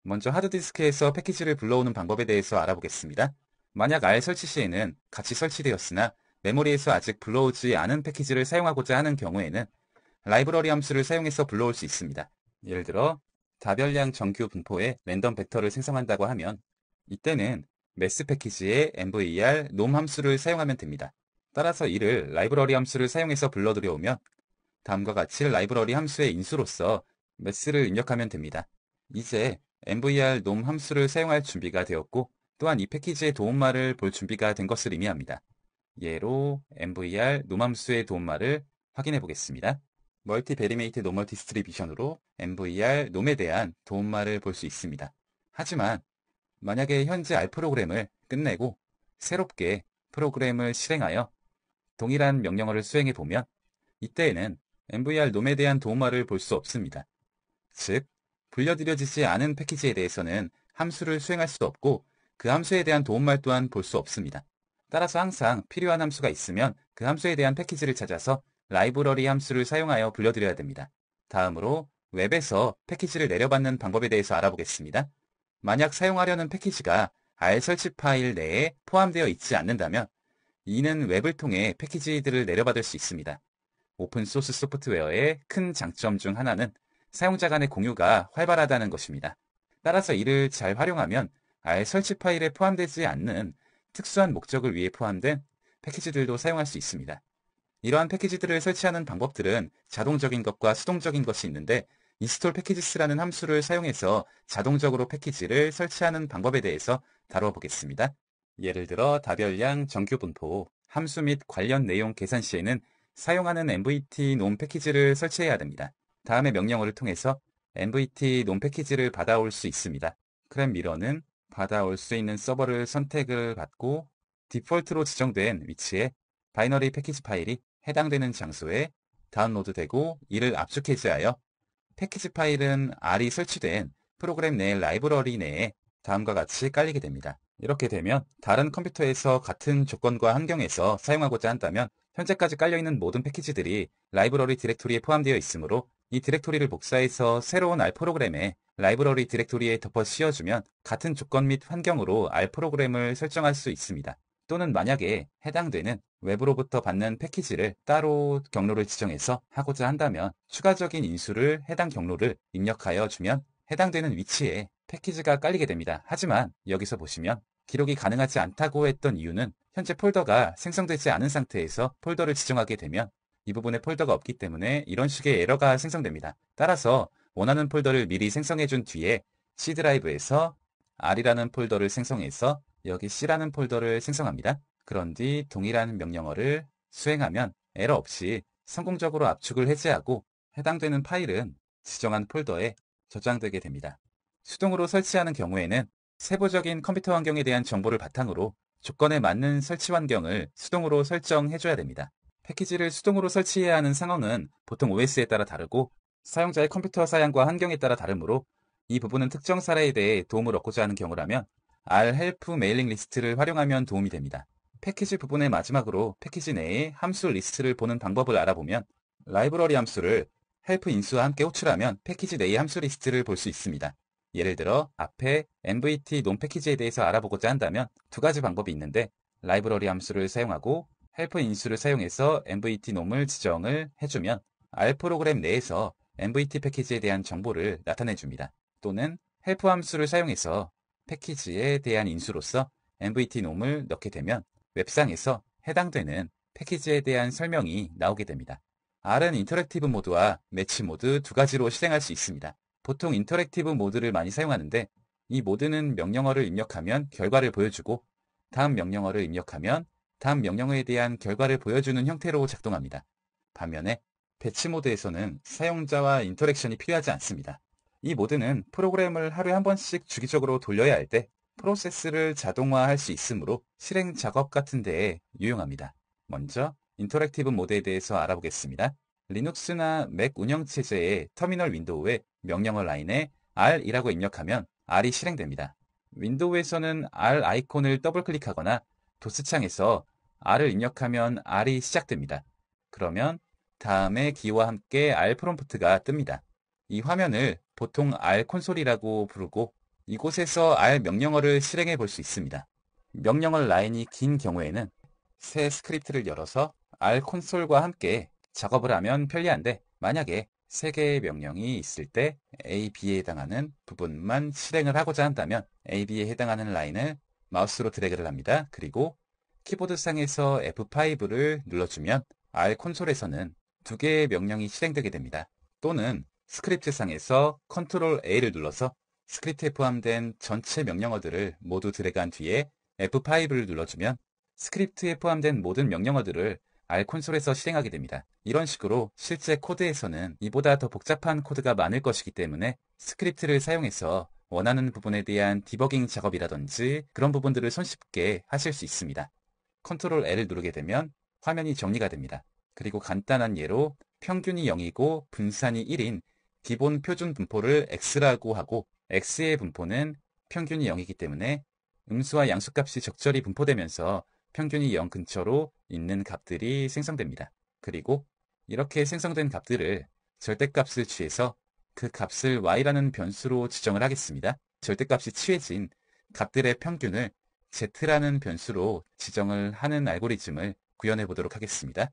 먼저 하드디스크에서 패키지를 불러오는 방법에 대해서 알아보겠습니다. 만약 R 설치 시에는 같이 설치되었으나 메모리에서 아직 불러오지 않은 패키지를 사용하고자 하는 경우에는 라이브러리 함수를 사용해서 불러올 수 있습니다. 예를 들어 다별량 정규 분포에 랜덤 벡터를 생성한다고 하면 이때는 mass 패키지의 mver nom 함수를 사용하면 됩니다. 따라서 이를 라이브러리 함수를 사용해서 불러 들여오면 다음과 같이 라이브러리 함수의 인수로서 mass를 입력하면 됩니다. 이제 mver nom 함수를 사용할 준비가 되었고 또한 이 패키지의 도움말을 볼 준비가 된 것을 의미합니다. 예로 mver nom 함수의 도움말을 확인해 보겠습니다. 멀티베리메이트 노멀 디스트리뷰션으로 mver nom에 대한 도움말을 볼 수 있습니다. 하지만 만약에 현재 R 프로그램을 끝내고 새롭게 프로그램을 실행하여 동일한 명령어를 수행해 보면 이때에는 mver nom에 대한 도움말을 볼 수 없습니다. 즉, 불려들여지지 않은 패키지에 대해서는 함수를 수행할 수 없고 그 함수에 대한 도움말 또한 볼 수 없습니다. 따라서 항상 필요한 함수가 있으면 그 함수에 대한 패키지를 찾아서 라이브러리 함수를 사용하여 불려드려야 됩니다. 다음으로 웹에서 패키지를 내려받는 방법에 대해서 알아보겠습니다. 만약 사용하려는 패키지가 R 설치 파일 내에 포함되어 있지 않는다면 이는 웹을 통해 패키지들을 내려받을 수 있습니다. 오픈소스 소프트웨어의 큰 장점 중 하나는 사용자 간의 공유가 활발하다는 것입니다. 따라서 이를 잘 활용하면 R 설치 파일에 포함되지 않는 특수한 목적을 위해 포함된 패키지들도 사용할 수 있습니다. 이러한 패키지들을 설치하는 방법들은 자동적인 것과 수동적인 것이 있는데 install packages라는 함수를 사용해서 자동적으로 패키지를 설치하는 방법에 대해서 다뤄보겠습니다. 예를 들어 다별량 정규 분포 함수 및 관련 내용 계산 시에는 사용하는 mvt nom 패키지를 설치해야 됩니다. 다음의 명령어를 통해서 mvt nom 패키지를 받아올 수 있습니다. 크랩 미러는 받아올 수 있는 서버를 선택을 받고 디폴트로 지정된 위치에 바이너리 패키지 파일이 해당되는 장소에 다운로드되고 이를 압축해제하여 패키지 파일은 R이 설치된 프로그램 내 라이브러리 내에 다음과 같이 깔리게 됩니다. 이렇게 되면 다른 컴퓨터에서 같은 조건과 환경에서 사용하고자 한다면 현재까지 깔려있는 모든 패키지들이 라이브러리 디렉토리에 포함되어 있으므로 이 디렉토리를 복사해서 새로운 R 프로그램에 라이브러리 디렉토리에 덮어 씌워주면 같은 조건 및 환경으로 R 프로그램을 설정할 수 있습니다. 또는 만약에 해당되는 웹으로부터 받는 패키지를 따로 경로를 지정해서 하고자 한다면 추가적인 인수를 해당 경로를 입력하여 주면 해당되는 위치에 패키지가 깔리게 됩니다. 하지만 여기서 보시면 기록이 가능하지 않다고 했던 이유는 현재 폴더가 생성되지 않은 상태에서 폴더를 지정하게 되면 이 부분에 폴더가 없기 때문에 이런 식의 에러가 생성됩니다. 따라서 원하는 폴더를 미리 생성해 준 뒤에 C 드라이브에서 R이라는 폴더를 생성해서 여기 C라는 폴더를 생성합니다. 그런 뒤 동일한 명령어를 수행하면 에러 없이 성공적으로 압축을 해제하고 해당되는 파일은 지정한 폴더에 저장되게 됩니다. 수동으로 설치하는 경우에는 세부적인 컴퓨터 환경에 대한 정보를 바탕으로 조건에 맞는 설치 환경을 수동으로 설정해줘야 됩니다. 패키지를 수동으로 설치해야 하는 상황은 보통 OS에 따라 다르고 사용자의 컴퓨터 사양과 환경에 따라 다르므로 이 부분은 특정 사례에 대해 도움을 얻고자 하는 경우라면 R 헬프 메일링 리스트를 활용하면 도움이 됩니다. 패키지 부분의 마지막으로 패키지 내의 함수 리스트를 보는 방법을 알아보면 라이브러리 함수를 헬프 인수와 함께 호출하면 패키지 내의 함수 리스트를 볼 수 있습니다. 예를 들어 앞에 mvt nom 패키지에 대해서 알아보고자 한다면 두 가지 방법이 있는데 라이브러리 함수를 사용하고 헬프 인수를 사용해서 mvt nom을 지정을 해주면 R 프로그램 내에서 mvt 패키지에 대한 정보를 나타내줍니다. 또는 헬프 함수를 사용해서 패키지에 대한 인수로서 mvt nom을 넣게 되면 웹상에서 해당되는 패키지에 대한 설명이 나오게 됩니다. R은 인터랙티브 모드와 매치 모드 두 가지로 실행할 수 있습니다. 보통 인터랙티브 모드를 많이 사용하는데 이 모드는 명령어를 입력하면 결과를 보여주고 다음 명령어를 입력하면 다음 명령어에 대한 결과를 보여주는 형태로 작동합니다. 반면에 배치 모드에서는 사용자와 인터랙션이 필요하지 않습니다. 이 모드는 프로그램을 하루에 한 번씩 주기적으로 돌려야 할 때 프로세스를 자동화할 수 있으므로 실행 작업 같은 데에 유용합니다. 먼저 인터랙티브 모드에 대해서 알아보겠습니다. 리눅스나 맥 운영체제의 터미널 윈도우에 명령어 라인에 R이라고 입력하면 R이 실행됩니다. 윈도우에서는 R 아이콘을 더블 클릭하거나 도스창에서 R을 입력하면 R이 시작됩니다. 그러면 다음에 키와 함께 R 프롬프트가 뜹니다. 이 화면을 보통 R 콘솔이라고 부르고 이곳에서 R 명령어를 실행해 볼 수 있습니다. 명령어 라인이 긴 경우에는 새 스크립트를 열어서 R 콘솔과 함께 작업을 하면 편리한데, 만약에 3개의 명령이 있을 때 A, B에 해당하는 부분만 실행을 하고자 한다면 A, B에 해당하는 라인을 마우스로 드래그를 합니다. 그리고 키보드상에서 F5를 눌러주면 R 콘솔에서는 2개의 명령이 실행되게 됩니다. 또는 스크립트상에서 Ctrl A를 눌러서 스크립트에 포함된 전체 명령어들을 모두 드래그한 뒤에 F5를 눌러주면 스크립트에 포함된 모든 명령어들을 R 콘솔에서 실행하게 됩니다. 이런 식으로 실제 코드에서는 이보다 더 복잡한 코드가 많을 것이기 때문에 스크립트를 사용해서 원하는 부분에 대한 디버깅 작업이라든지 그런 부분들을 손쉽게 하실 수 있습니다. Ctrl L을 누르게 되면 화면이 정리가 됩니다. 그리고 간단한 예로 평균이 0이고 분산이 1인 기본 표준 분포를 X라고 하고, X의 분포는 평균이 0이기 때문에 음수와 양수값이 적절히 분포되면서 평균이 0 근처로 있는 값들이 생성됩니다. 그리고 이렇게 생성된 값들을 절대값을 취해서 그 값을 y라는 변수로 지정을 하겠습니다. 절대값이 취해진 값들의 평균을 z라는 변수로 지정을 하는 알고리즘을 구현해 보도록 하겠습니다.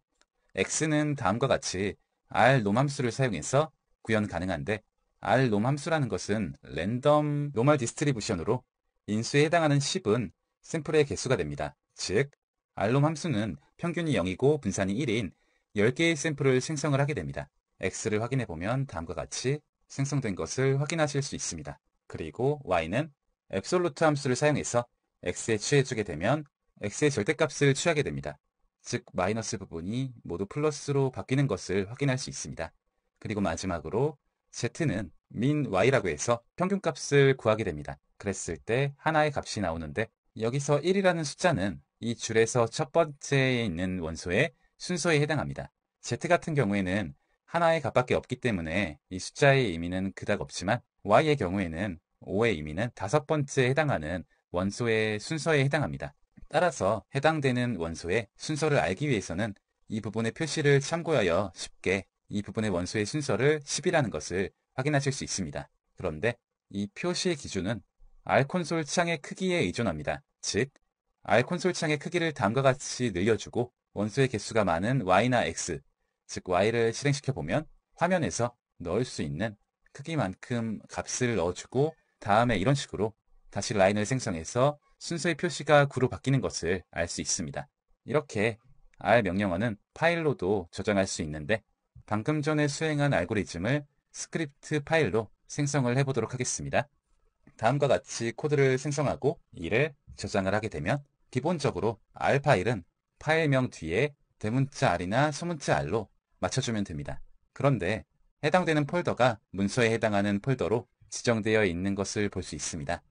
x는 다음과 같이 r놈 함수를 사용해서 구현 가능한데, r놈 함수라는 것은 랜덤 노멀 디스트리뷰션으로 인수에 해당하는 10은 샘플의 개수가 됩니다. 즉, r놈 함수는 평균이 0이고 분산이 1인 10개의 샘플을 생성을 하게 됩니다. x를 확인해 보면 다음과 같이 생성된 것을 확인하실 수 있습니다. 그리고 y는 앱솔루트 함수를 사용해서 x에 취해주게 되면 x의 절대값을 취하게 됩니다. 즉 마이너스 부분이 모두 플러스로 바뀌는 것을 확인할 수 있습니다. 그리고 마지막으로 z는 min y라고 해서 평균값을 구하게 됩니다. 그랬을 때 하나의 값이 나오는데, 여기서 1이라는 숫자는 이 줄에서 첫 번째에 있는 원소의 순서에 해당합니다. z 같은 경우에는 하나의 값밖에 없기 때문에 이 숫자의 의미는 그닥 없지만, y의 경우에는 5의 의미는 5번째에 해당하는 원소의 순서에 해당합니다. 따라서 해당되는 원소의 순서를 알기 위해서는 이 부분의 표시를 참고하여 쉽게 이 부분의 원소의 순서를 10이라는 것을 확인하실 수 있습니다. 그런데 이 표시의 기준은 R콘솔 창의 크기에 의존합니다. 즉, R콘솔 창의 크기를 다음과 같이 늘려주고 원소의 개수가 많은 Y나 X, 즉 Y를 실행시켜보면 화면에서 넣을 수 있는 크기만큼 값을 넣어주고, 다음에 이런 식으로 다시 라인을 생성해서 순서의 표시가 9로 바뀌는 것을 알 수 있습니다. 이렇게 R 명령어는 파일로도 저장할 수 있는데, 방금 전에 수행한 알고리즘을 스크립트 파일로 생성을 해보도록 하겠습니다. 다음과 같이 코드를 생성하고 이를 저장을 하게 되면, 기본적으로 R 파일은 파일명 뒤에 대문자 R이나 소문자 R로 맞춰주면 됩니다. 그런데 해당되는 폴더가 문서에 해당하는 폴더로 지정되어 있는 것을 볼 수 있습니다.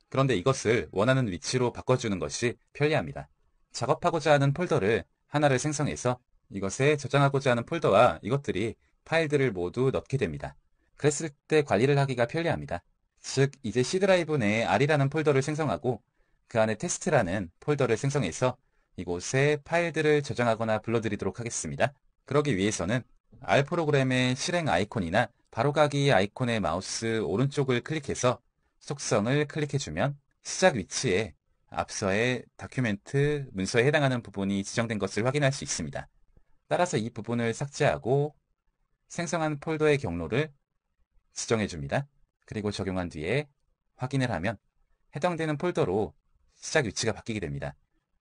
그런데 이것을 원하는 위치로 바꿔주는 것이 편리합니다. 작업하고자 하는 폴더를 하나를 생성해서 이것에 저장하고자 하는 폴더와 이것들이 파일들을 모두 넣게 됩니다. 그랬을 때 관리를 하기가 편리합니다. 즉, 이제 C 드라이브 내에 R이라는 폴더를 생성하고 그 안에 테스트라는 폴더를 생성해서 이곳에 파일들을 저장하거나 불러들이도록 하겠습니다. 그러기 위해서는 R 프로그램의 실행 아이콘이나 바로가기 아이콘의 마우스 오른쪽을 클릭해서 속성을 클릭해주면 시작 위치에 앞서의 다큐멘트 문서에 해당하는 부분이 지정된 것을 확인할 수 있습니다. 따라서 이 부분을 삭제하고 생성한 폴더의 경로를 지정해줍니다. 그리고 적용한 뒤에 확인을 하면 해당되는 폴더로 시작 위치가 바뀌게 됩니다.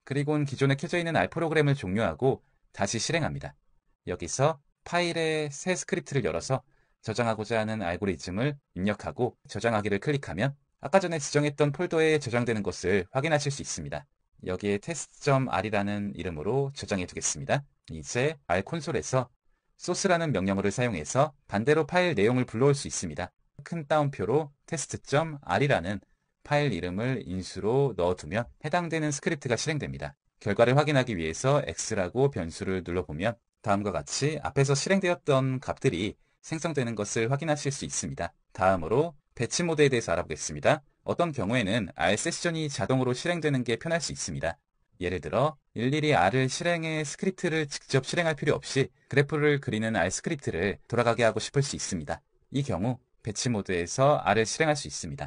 그리고는 기존에 켜져 있는 R 프로그램을 종료하고 다시 실행합니다. 여기서 파일에 새 스크립트를 열어서 저장하고자 하는 알고리즘을 입력하고 저장하기를 클릭하면 아까 전에 지정했던 폴더에 저장되는 것을 확인하실 수 있습니다. 여기에 test.r이라는 이름으로 저장해 두겠습니다. 이제 R 콘솔에서 source라는 명령어를 사용해서 반대로 파일 내용을 불러올 수 있습니다. 큰 따옴표로 test.r이라는 파일 이름을 인수로 넣어두면 해당되는 스크립트가 실행됩니다. 결과를 확인하기 위해서 x라고 변수를 눌러보면 다음과 같이 앞에서 실행되었던 값들이 생성되는 것을 확인하실 수 있습니다. 다음으로 배치 모드에 대해서 알아보겠습니다. 어떤 경우에는 R 세션이 자동으로 실행되는 게 편할 수 있습니다. 예를 들어 일일이 R을 실행해 스크립트를 직접 실행할 필요 없이 그래프를 그리는 R 스크립트를 돌아가게 하고 싶을 수 있습니다. 이 경우 배치 모드에서 R을 실행할 수 있습니다.